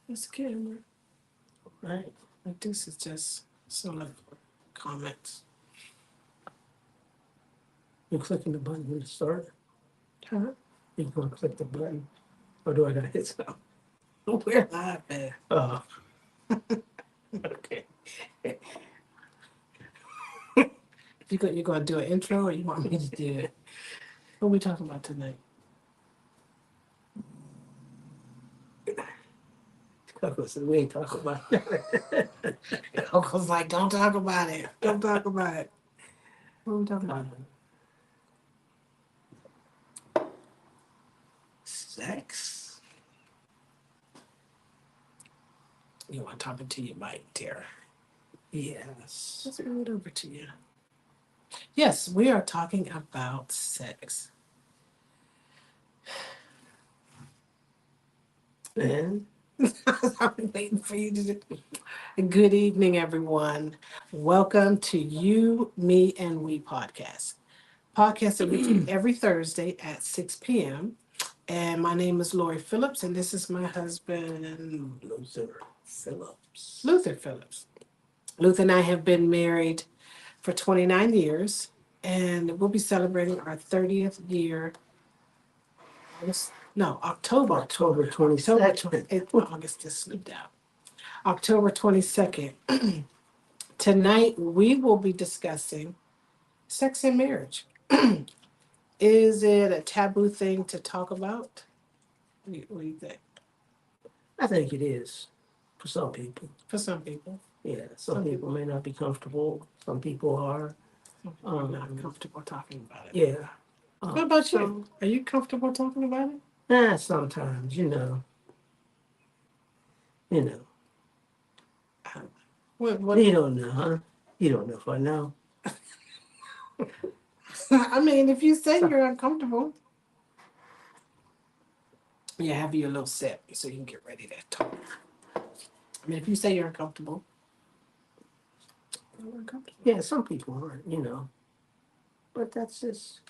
It's a camera. Right. Like this is just some of the comments. You're clicking the button when to start. Huh? You're going to click the button. Or do I got to hit something? We're live, man. Oh, okay. You gonna do an intro or you want me to do it? What are we talking about tonight? Listen, we ain't talking about it. Uncle's like, don't talk about it. Don't talk about it. What are we talking about? Sex. You want to talk it to your mic, dear? Yes. Let's move it over to you. Yes, we are talking about sex. And I've been waiting for you to do. Good evening, everyone. Welcome to You, Me, and We podcast. Podcast that we do every Thursday at 6 p.m. And my name is Lori Phillips, and this is my husband, Luther Phillips. Luther Phillips. Luther and I have been married for 29 years, and we'll be celebrating our 30th year. No, October. October October 22nd. August just slipped out. October 22nd. Tonight, we will be discussing sex and marriage. Is it a taboo thing to talk about? What do you think? I think it is for some people. For some people, Yeah, some people may not be comfortable. Some people are. some people are not comfortable talking about it. Yeah. What about So, you? Are you comfortable talking about it? sometimes, you know. Uh, what? You don't know, huh? You don't know if I know. I mean, if you say So, you're uncomfortable, yeah, have you a little sip so you can get ready to talk. I mean, if you say you're uncomfortable. yeah, some people aren't, but that's just,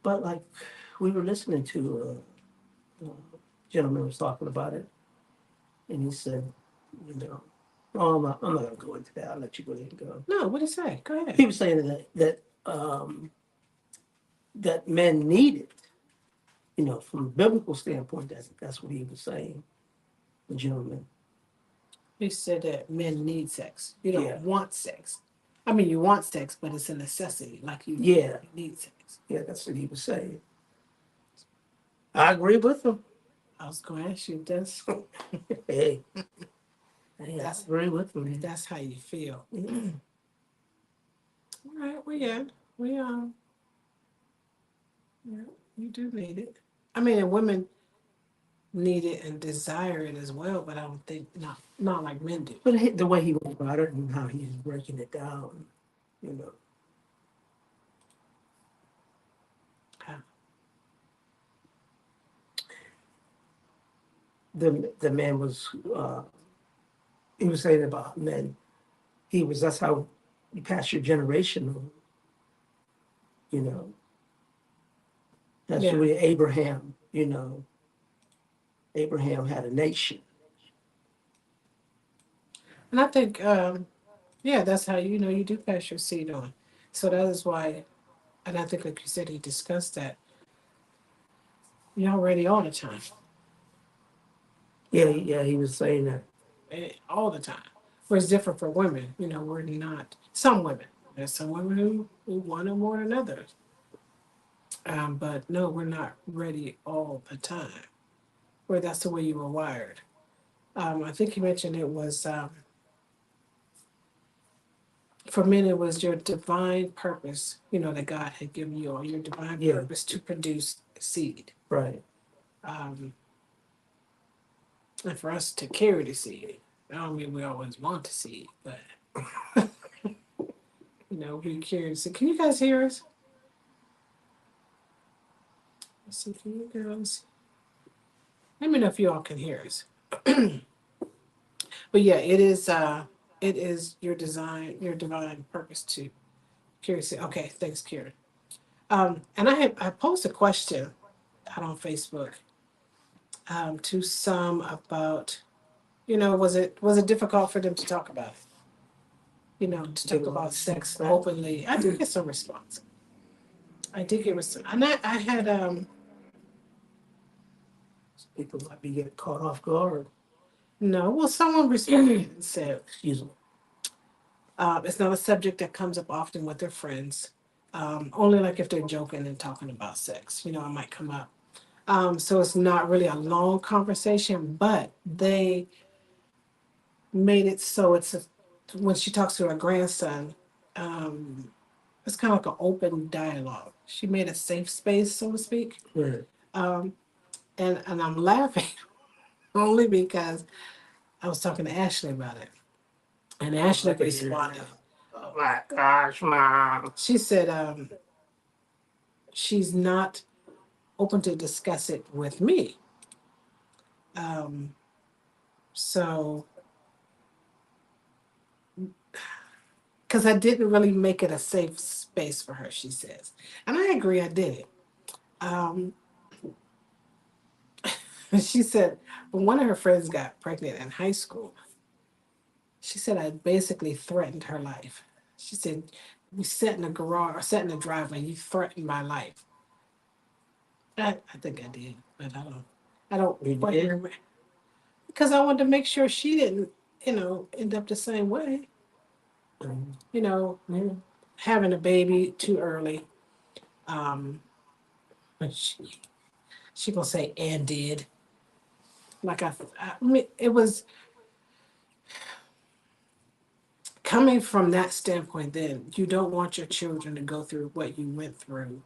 but like we were listening to a gentleman was talking about it, and he said, you know, oh, I'm not going to go into that. I'll let you go ahead and go. No, what did he say? Go He ahead. was saying that men need it, from a biblical standpoint. That's what he was saying, the gentleman. He said that men need sex. You don't Yeah, want sex. I mean, you want sex, but it's a necessity. Like yeah, you need sex. yeah. That's what he was saying. I agree with him. I was going to ask you, that's Hey, hey, I that's agree with him. that's how you feel. Yeah. All right, we yeah, you do need it. I mean, and women need it and desire it as well, but I don't think not like men do. But the way he went about it and how he's breaking it down, you know, Huh. the man was he was saying about men. That's how you pass your generation on, you know. That's the Yeah, way Abraham, Abraham had a nation. and I think yeah, that's how you do pass your seed on. So that is why, and I think like you said, he discussed that. Y'all ready all the time. Yeah, yeah, he was saying that. All the time. Where it's different for women. We're not some women. There's some women who want it more than others. But no, we're not ready all the time. Where that's the way you were wired. I think you mentioned it was for men. It was your divine purpose. That God had given you, or your divine Yeah, purpose to produce seed. right. Um, and for us to carry the seed. I don't mean we always want to see it, but we carry the seed. Can you guys hear us? Let's see, can you guys? Let me know if you all can hear us. But yeah, it is your divine purpose to carry seed. Okay, thanks, Karen. And I posed a question out on Facebook to some about, was it difficult for them to talk about it? To Give talk a lot about of sex feedback. openly. I did get some response. I did get response, and I had People might be getting caught off guard. no, well, someone responded and said Excuse me. it's not a subject that comes up often with their friends. Only like if they're joking and talking about sex, it might come up. So it's not really a long conversation, but they made it so when she talks to her grandson, um, it's kind of like an open dialogue. She made a safe space, so to speak. Right. Um, and I'm laughing only because I was talking to Ashley about it, and Ashley I can hear it responded. now. Oh my gosh, mom. She said she's not open to discuss it with me. Um, so because I didn't really make it a safe space for her, she says, and I agree, I did it. Um, she said when one of her friends got pregnant in high school, she said I basically threatened her life. She said we sat in the garage or sat in the driveway. You threatened my life. I think I did, but I don't. I don't You quite did? remember because I wanted to make sure she didn't, end up the same way. You know, Yeah. having a baby too early. But she gonna say and did like I mean it was coming from that standpoint. Then you don't want your children to go through what you went through,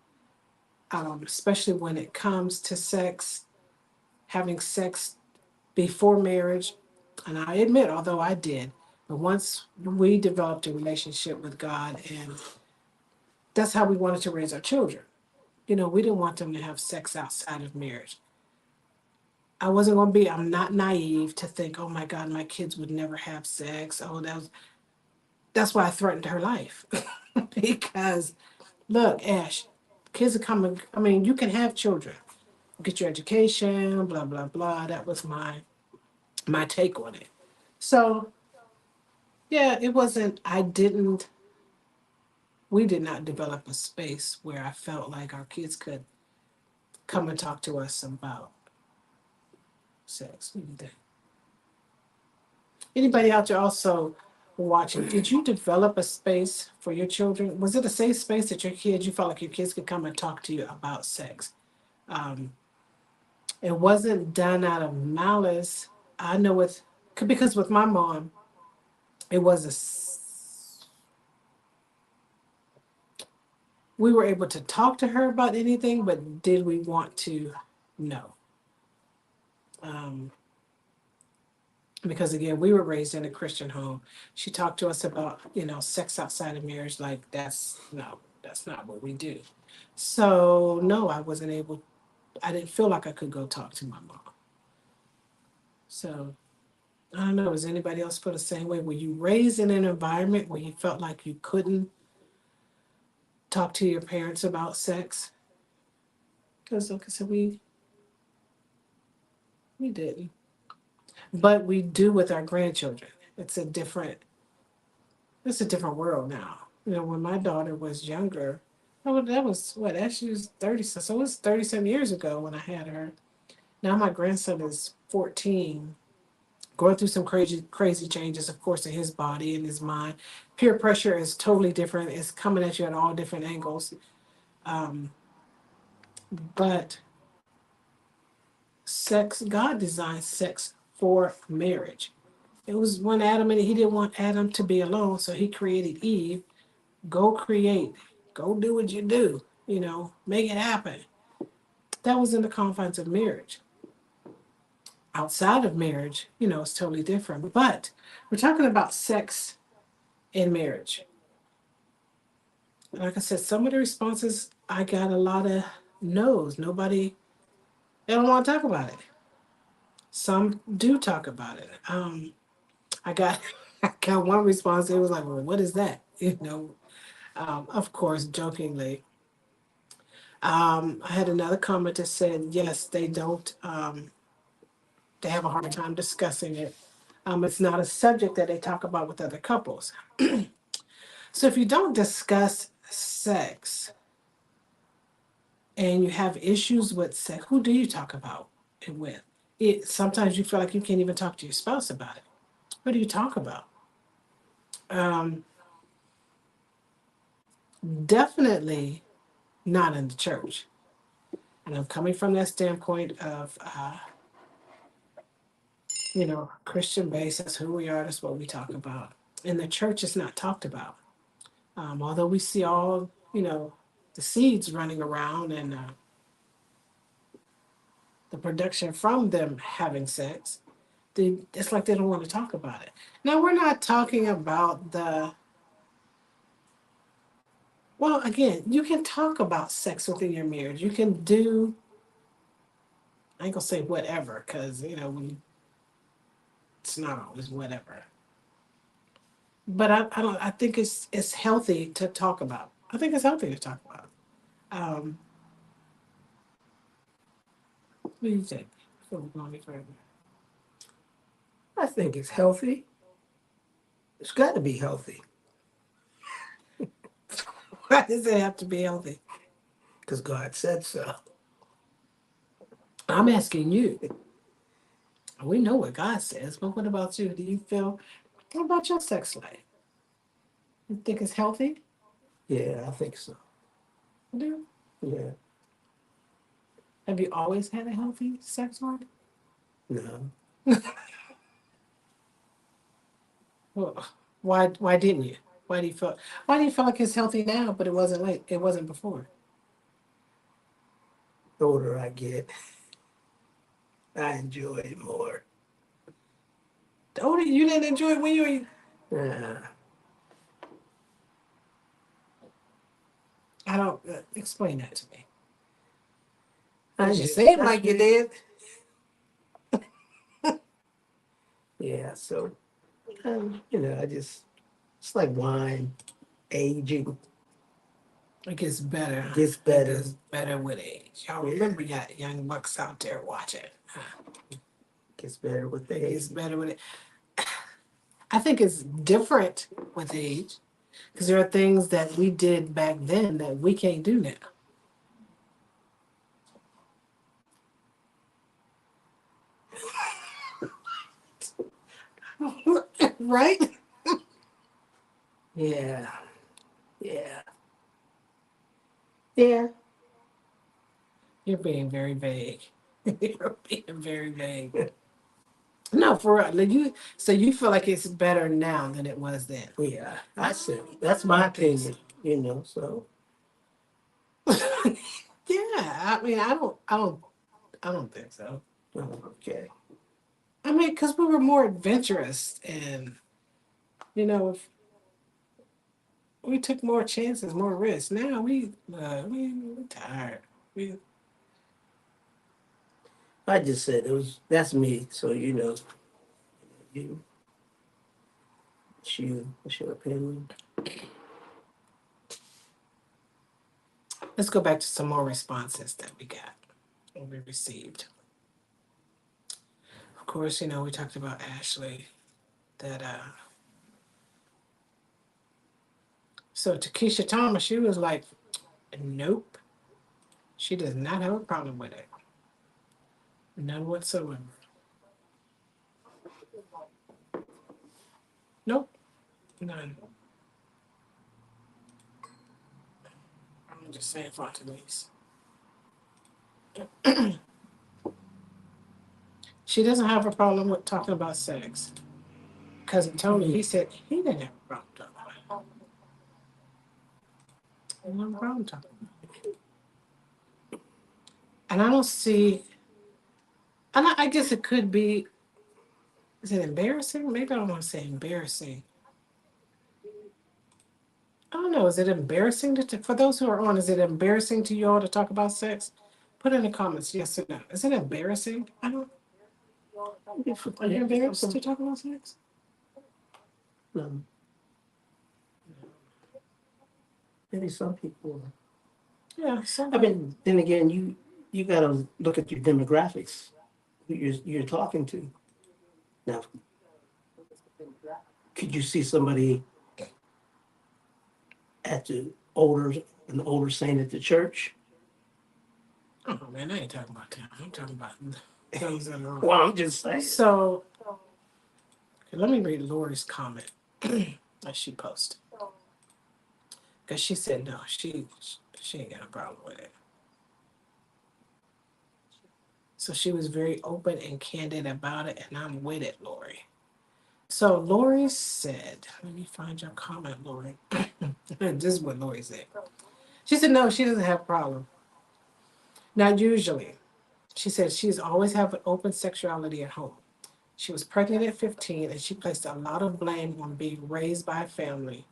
especially when it comes to sex, having sex before marriage. And I admit, although I did, but once we developed a relationship with God, and that's how we wanted to raise our children. We didn't want them to have sex outside of marriage. I'm not naive to think, oh my God, my kids would never have sex. That's why I threatened her life. Because look, Ash, kids are coming, I mean, you can have children, get your education, blah, blah, blah. That was my take on it. So yeah, it wasn't, we did not develop a space where I felt like our kids could come and talk to us about sex. Anybody out there also watching, did you develop a space for your children? Was it a safe space that you felt like your kids could come and talk to you about sex? Um, it wasn't done out of malice. I know because with my mom, it was we were able to talk to her about anything, but did we want to? No. Um, because again, we were raised in a Christian home. She talked to us about, sex outside of marriage, like that's not what we do. So no, I didn't feel like I could go talk to my mom. So I don't know, does anybody else feel the same way? Were you raised in an environment where you felt like you couldn't talk to your parents about sex? Because like I said, we didn't. But we do with our grandchildren. It's a different it's a different world now. When my daughter was younger, that was what, actually was 30, so it was 37 years ago when I had her. Now my grandson is 14, going through some crazy, crazy changes, of course, in his body and his mind. Peer pressure is totally different. It's coming at you at all different angles. Um, but God designed sex for marriage. It was when he didn't want Adam to be alone, so he created Eve. Go create, go do what you do, make it happen. That was in the confines of marriage. Outside of marriage, it's totally different. But we're talking about sex in marriage. Like I said, some of the responses I got a lot of no's. They don't want to talk about it. Some do talk about it. I got I got one response. It was like, "Well, what is that?" Of course, jokingly. I had another comment that said, yes, they don't, they have a hard time discussing it. It's not a subject that they talk about with other couples. So if you don't discuss sex and you have issues with sex, who do you talk about it with? Sometimes you feel like you can't even talk to your spouse about it. What do you talk about? Um, Definitely not in the church. And I'm coming from that standpoint of, Christian base. That's who we are. That's what we talk about. And the church is not talked about. Although we see all, the seeds running around and the production from them having sex, it's like they don't want to talk about it. Now, we're not talking about well, again, you can talk about sex within your marriage. You can do, I ain't gonna say whatever, because, it's not always whatever. But I think it's healthy to talk about. I think it's healthy to talk about. Um, what do you think? Before we go any further. I think it's healthy. It's got to be healthy Why does it have to be healthy? because God said so. I'm asking you. We know what God says, but what about you? Do you feel, what about your sex life? You think it's healthy? Yeah, I think so. You do? Yeah, Have you always had a healthy sex life? no. Well, why didn't you? Why do you feel like it's healthy now, but it wasn't before? The older I get, I enjoy it more. Oh, you didn't enjoy it when you were. Uh, I don't explain that to me. I It just just, seemed like you did. yeah, so, I just, it's like wine, aging It gets better. gets It better. gets better with age. Y'all remember that young bucks out there watching. Gets better with It gets age. better with it. I think it's different with age because there are things that we did back then that we can't do now. Right? Yeah, yeah, yeah. You're being very vague. You're being very vague. No, for real. Like, so you feel like it's better now than it was then? Yeah, I said that's my opinion, so Yeah, I mean, I don't think so. okay. I mean, because we were more adventurous, and if we took more chances, more risks. Now we're tired. We I just said that's me, so you what's your opinion? Let's go back to some more responses that we got and we received. Of course, we talked about Ashley. That so to Keisha Thomas, she was like, nope, she does not have a problem with it, none whatsoever. Nope, none. I'm just saying for Denise. She doesn't have a problem with talking about sex. Cousin Tony, he said he didn't have a problem talking about it. He didn't have a problem talking about it. And I don't see, and I guess it could be, is it embarrassing? Maybe I don't want to say embarrassing. I don't know. Is it embarrassing for those who are on? Is it embarrassing to you all to talk about sex? Put in the comments, yes or no. Is it embarrassing? I don't. Are you embarrassed to talk about sex? No, maybe some people are. Yeah, so I mean, then again, you got to look at your demographics, who you're talking to. Now, could you see somebody at an older saint at the church? oh man, I ain't talking about that. I'm talking about things that are. Well, I'm just saying. So let me read Lori's comment that she posted because she said no, she ain't got a problem with it. So she was very open and candid about it, and I'm with it, Lori. So Lori said, let me find your comment, Lori. This is what Lori said. She said no, she doesn't have a problem. Not usually. She said she's always had an open sexuality at home. She was pregnant at 15 and she placed a lot of blame on being raised by a family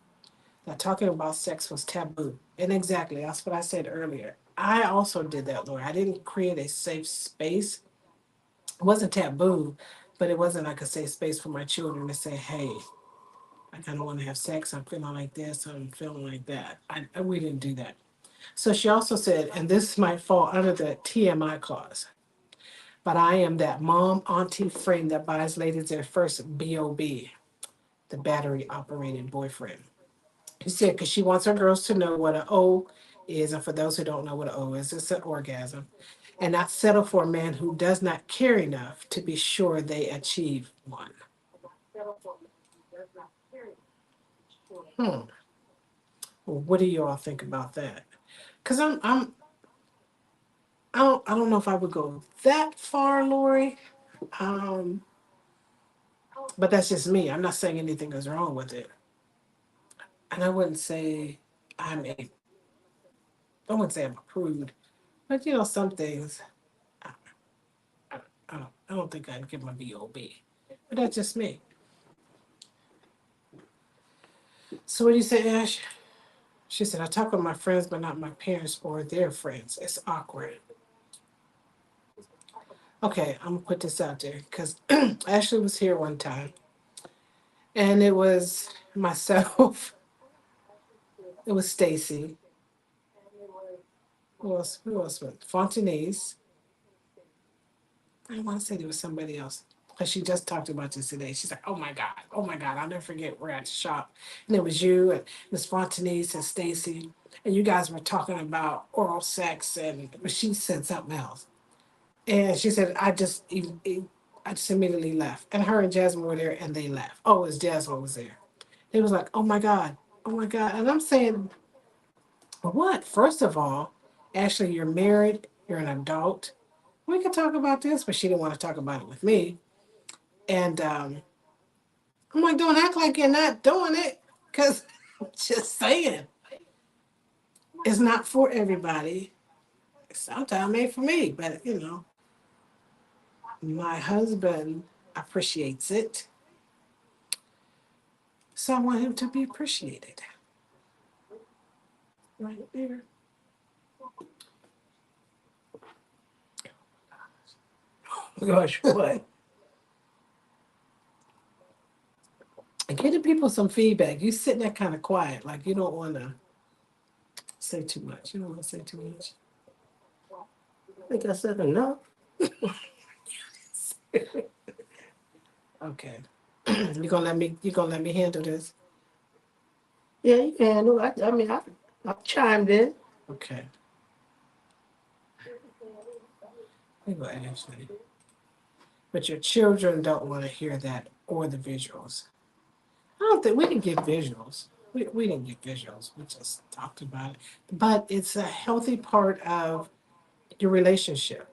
that talking about sex was taboo. And exactly, that's what I said earlier. I also did that, Lord. I didn't create a safe space. It wasn't taboo, but it wasn't like a safe space for my children to say, hey, I kind of want to have sex. I'm feeling like this. I'm feeling like that. We didn't do that. So she also said, and this might fall under the TMI clause, but I am that mom, auntie, friend that buys ladies their first BOB, the battery operated boyfriend. She said, because she wants her girls to know what an O is. And for those who don't know what an O is, it's an orgasm. And not settle for a man who does not care enough to be sure they achieve one. Hmm. Well, what do you all think about that? Because I don't know if I would go that far, Lori. Um, but that's just me. I'm not saying anything is wrong with it. And I'm a, I wouldn't say I'm a prude, but some things I, I don't think I'd give my BOB. But that's just me. So what do you say, Ash? She said, I talk with my friends, but not my parents or their friends. It's awkward. Okay, I'm gonna put this out there because Ashley was here one time, and it was myself, it was Stacy, who else went? Fontanese. I want to say there was somebody else. Because she just talked about this today. She's like, oh my God, I'll never forget we're at the shop. And it was you and Miss Fontanese and Stacy. And you guys were talking about oral sex and but she said something else. And she said, I just immediately left. And her and Jasmine were there and they left. Oh, it was Jasmine was there. They was like, oh my God, oh my God. And I'm saying, what? First of all, Ashley, you're married, you're an adult. We could talk about this, but she didn't want to talk about it with me. And I'm like, don't act like you're not doing it, because just saying, it's not for everybody. Sometimes made for me, but my husband appreciates it, so I want him to be appreciated. Right there. Gosh, what? And giving people some feedback. You sitting there kind of quiet, like you don't want to say too much. You don't want to say too much. I think I said enough. Okay. You gonna let me handle this? Yeah, you can handle it. I mean, I chimed in. Okay. We go Ashley. But your children don't want to hear that or the visuals. I don't think we didn't get visuals. We didn't get visuals. We just talked about it. But it's a healthy part of your relationship.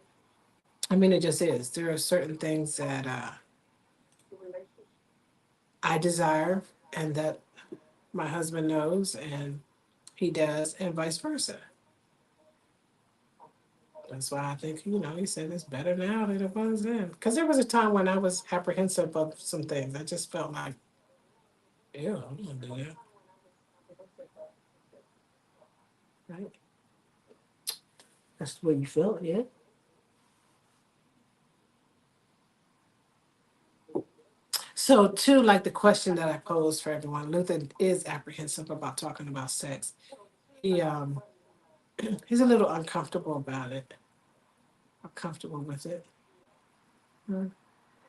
I mean, it just is. There are certain things that I desire and that my husband knows and he does, and vice versa. That's why I think, he said it's better now than it was then. Because there was a time when I was apprehensive of some things. I just felt like, ew, I'm going to do that. Right? That's the way you felt, yeah. So, too, like the question that I posed for everyone, Luther is apprehensive about talking about sex. He He's a little uncomfortable about it, uncomfortable with it, mm,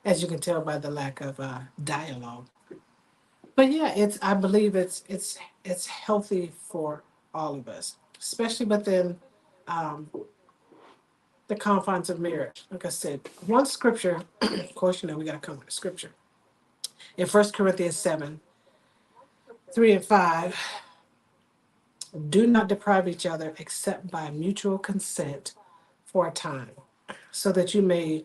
as you can tell by the lack of dialogue. But yeah, it's I believe it's healthy for all of us, especially within um, the confines of marriage. Like I said, one scripture, of course, we got to come with a scripture. In 1 Corinthians 7:3 and 5, do not deprive each other except by mutual consent for a time, so that you may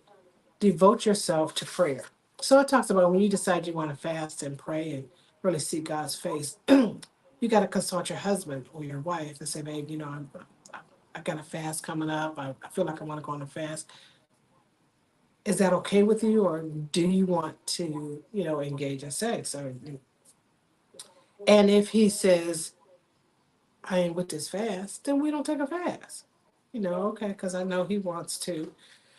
devote yourself to prayer. So it talks about when you decide you want to fast and pray and really see God's face, you got to consult your husband or your wife and say, babe, I got a fast coming up. I feel like I want to go on a fast. Is that okay with you, or do you want to, engage in sex? And if he says, I ain't with this fast, then we don't take a fast. Okay, because I know he wants to.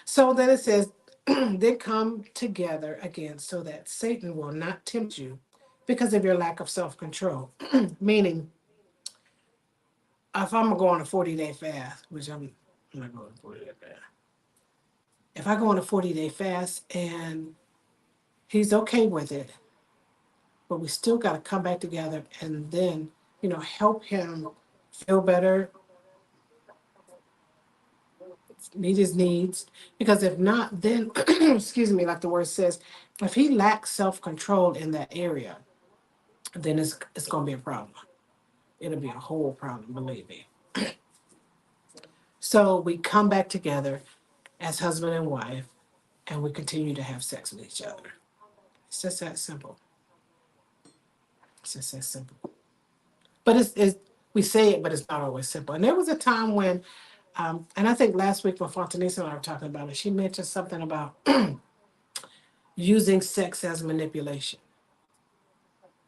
So then it says, then come together again so that Satan will not tempt you because of your lack of self control. Meaning, if I'm going to go on a 40-day fast, which I'm not going on a 40-day fast. If I go on a 40-day fast and he's okay with it, but we still got to come back together and then, help him feel better, meet his needs. Because if not, then, excuse me, like the word says, if he lacks self control in that area, then it's going to be a problem. It'll be a whole problem, believe me. So we come back together as husband and wife, and we continue to have sex with each other. It's just that simple. It's just that simple. But it's we say it, but it's not always simple. And there was a time when, and I think last week when Fontanisa and I were talking about it, she mentioned something about using sex as manipulation.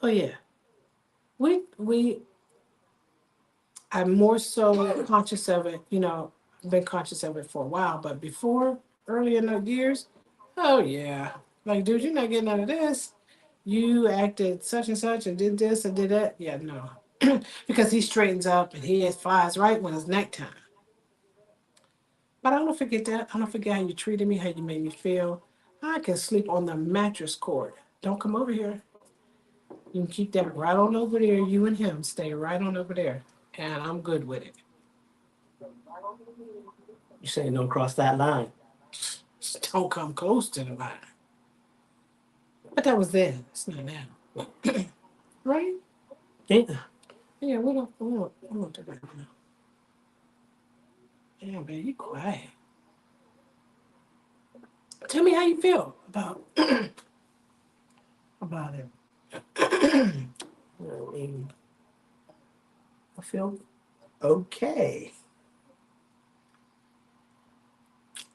Oh yeah, we I'm more so conscious of it. I've been conscious of it for a while, but before, early in the years, oh yeah, like dude, you're not getting out of this. You acted such and such and did this and did that. Yeah, no, because he straightens up and he flies right when it's nighttime. But I don't forget that. I don't forget how you treated me, how you made me feel. I can sleep on the mattress cord. Don't come over here. You can keep that right on over there. You and him stay right on over there, and I'm good with it. You saying don't cross that line. Just don't come close to the line. But that was then. It's not now, right? Yeah. Yeah, we don't do that now. Yeah, man, you quiet. Tell me how you feel about it. I mean, I feel okay.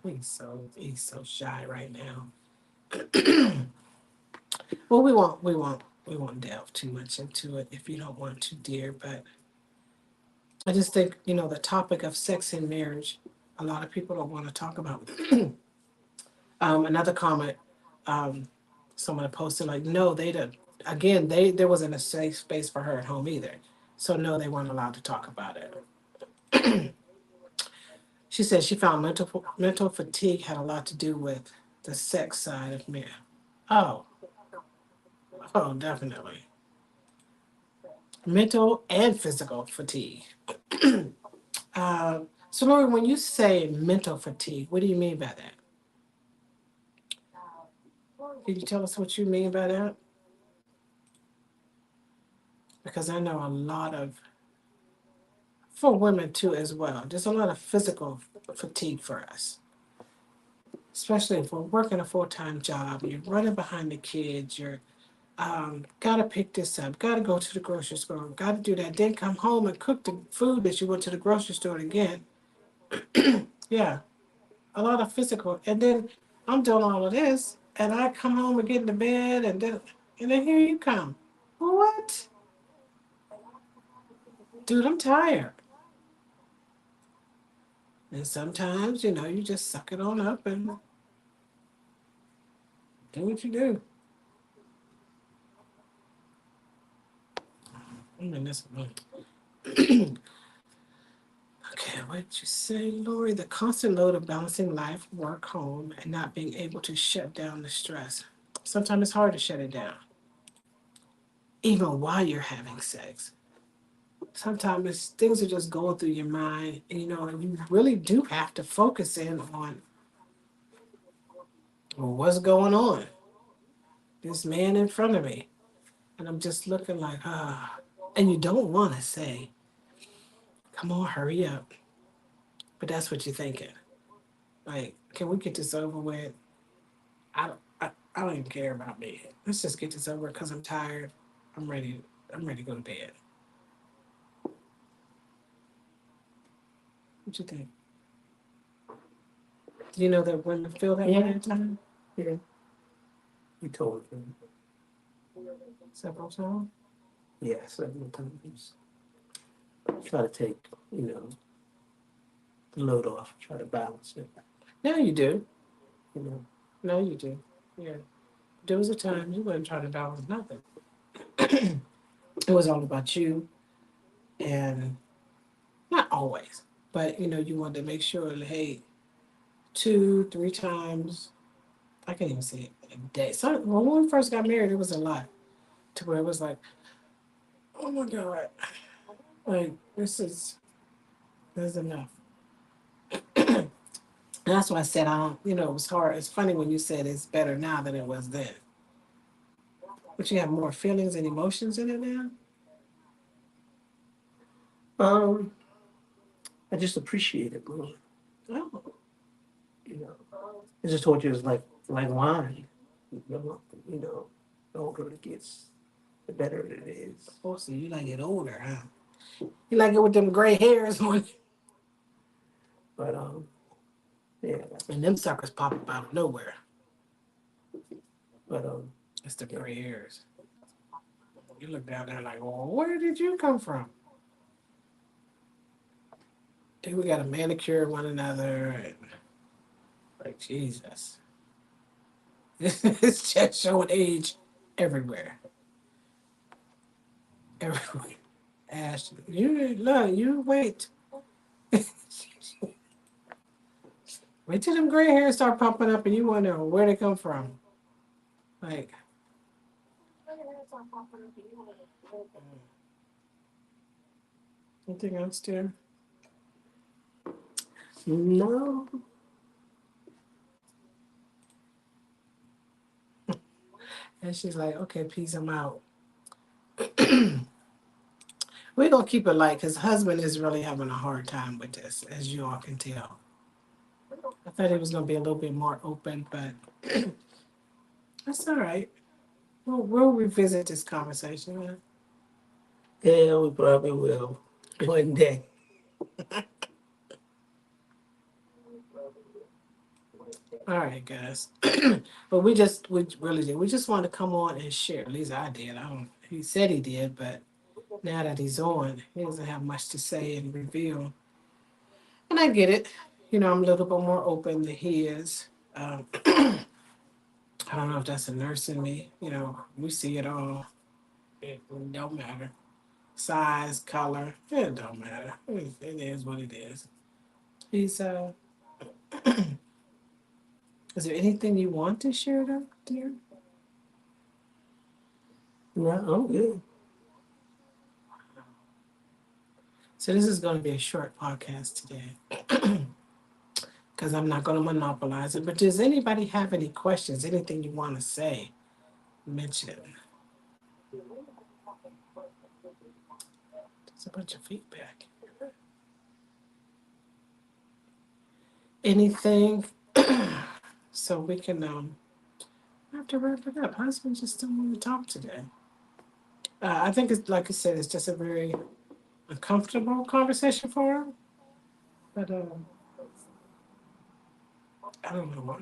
He's so shy right now. Well, we won't delve too much into it if you don't want to, dear. But I just think the topic of sex in marriage, a lot of people don't want to talk about. Another comment, um, someone posted like, no, they didn't. Again, there wasn't a safe space for her at home either, so no, they weren't allowed to talk about it. She said she found mental fatigue had a lot to do with the sex side of men. Oh, oh, definitely mental and physical fatigue. So, Lori, when you say mental fatigue, what do you mean by that? Can you tell us what you mean by that? Because I know a lot of, for women too, as well, there's a lot of physical fatigue for us, especially if we're working a full time job, you're running behind the kids, you're gotta pick this up, gotta go to the grocery store, gotta do that, then come home and cook the food that you went to the grocery store to get. Yeah, a lot of physical. And then I'm doing all of this, and I come home and get into bed, and then here you come. What? Dude, I'm tired. And sometimes, you just suck it on up and do what you do. I mean, that's okay. Okay, what did you say, Lori? The constant load of balancing life, work, home, and not being able to shut down the stress. Sometimes it's hard to shut it down, even while you're having sex. Sometimes things are just going through your mind, and and you really do have to focus in on, well, what's going on. This man in front of me, and I'm just looking like, and you don't want to say, "Come on, hurry up," but that's what you're thinking. Like, can we get this over with? I don't even care about me. Let's just get this over because I'm tired. I'm ready. I'm ready to go to bed. What you think? Do you know that women feel that way Yeah. at times? Yeah. You told me. Several times? Yeah, several times. Try to take, the load off, try to balance it, No, you do. you know. No, you do. Yeah. There was a time you weren't trying to balance nothing. It was all about you, and not always, but you wanted to make sure that, hey, two, three times, I can't even say it a day. So when we first got married, it was a lot to where it was like, oh my God, like this is enough. And that's why I said I don't, it was hard. It's funny when you said it's better now than it was then. But you have more feelings and emotions in it now? Um, I just appreciate it more, Oh, you know. I just told you it's like wine. You know, the older it gets, the better it is. oh, so you like it older, huh? You like it with them gray hairs on, But yeah, and them suckers pop up out of nowhere. but It's the yeah. gray hairs. You look down there like, well, where did you come from? Then we got to manicure one another, and like Jesus, it's just showing age everywhere, everywhere. Ash, you look, you wait, wait till them gray hairs start popping up, and you wonder where they come from. Like, anything else, dear? No, And she's like, okay, peace, I'm out. We're gonna keep it light because husband is really having a hard time with this, as you all can tell. I thought he was gonna be a little bit more open, but that's all right. We'll revisit this conversation. Huh? yeah, we probably will one day. All right, guys. But we really did. We just wanted to come on and share. At least I did. I don't. He said he did, but now that he's on, he doesn't have much to say and reveal. And I get it. I'm a little bit more open than he is. I don't know if that's a nurse in me. We see it all. It don't matter. Size, color, it don't matter. It is what it is. He's Is there anything you want to share, though, dear? No, I'm good. So this is going to be a short podcast today because I'm not going to monopolize it. But does anybody have any questions? Anything you want to say? Mention it. There's a bunch of feedback. Anything? So we can have to wrap it up. Husband just don't want to talk today. I think it's like I said, it's just a very uncomfortable conversation for him. But I don't know what.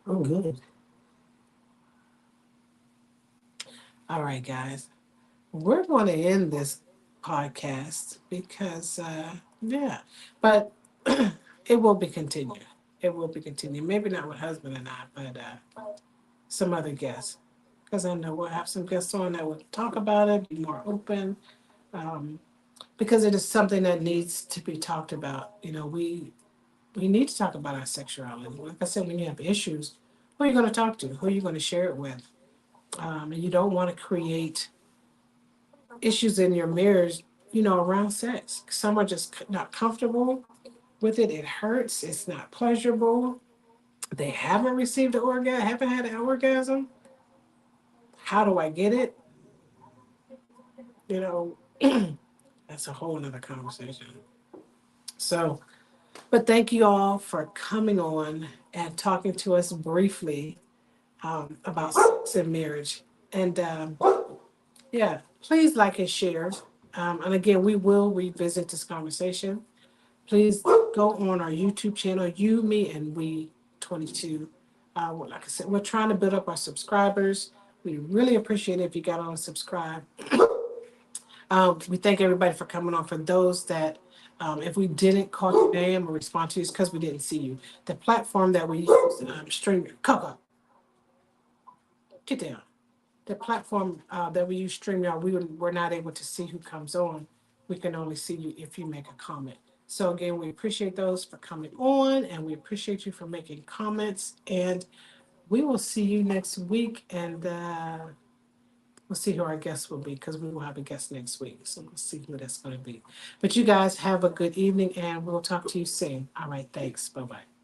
I'm good. All right, guys. We're going to end this podcast because, yeah, but it will be continued. It will be continued. Maybe not with husband and I, but some other guests. Because I know we'll have some guests on that will talk about it, be more open. um, because it is something that needs to be talked about. We need to talk about our sexuality. Like I said, when you have issues, who are you going to talk to? Who are you going to share it with? And you don't want to create issues in your marriage, around sex. Some are just not comfortable with it. It hurts. It's not pleasurable. They haven't received an orgasm, haven't had an orgasm. How do I get it? You know, that's a whole nother conversation. So, but thank you all for coming on and talking to us briefly about sex and marriage. And yeah, please like and share. And again, we will revisit this conversation. Please go on our YouTube channel, You, Me, and We 22. Like I said, we're trying to build up our subscribers. We really appreciate it if you got on and subscribe. We thank everybody for coming on. For those that, if we didn't call your name or respond to you, it's because we didn't see you. The platform that we use, stream, Coco, get down. The platform that we use StreamYard, we're not able to see who comes on. We can only see you if you make a comment. So again, we appreciate those for coming on, and we appreciate you for making comments. And we will see you next week, and we'll see who our guest will be because we will have a guest next week. So we'll see who that's going to be. But you guys have a good evening, and we'll talk to you soon. All right, thanks. Bye bye.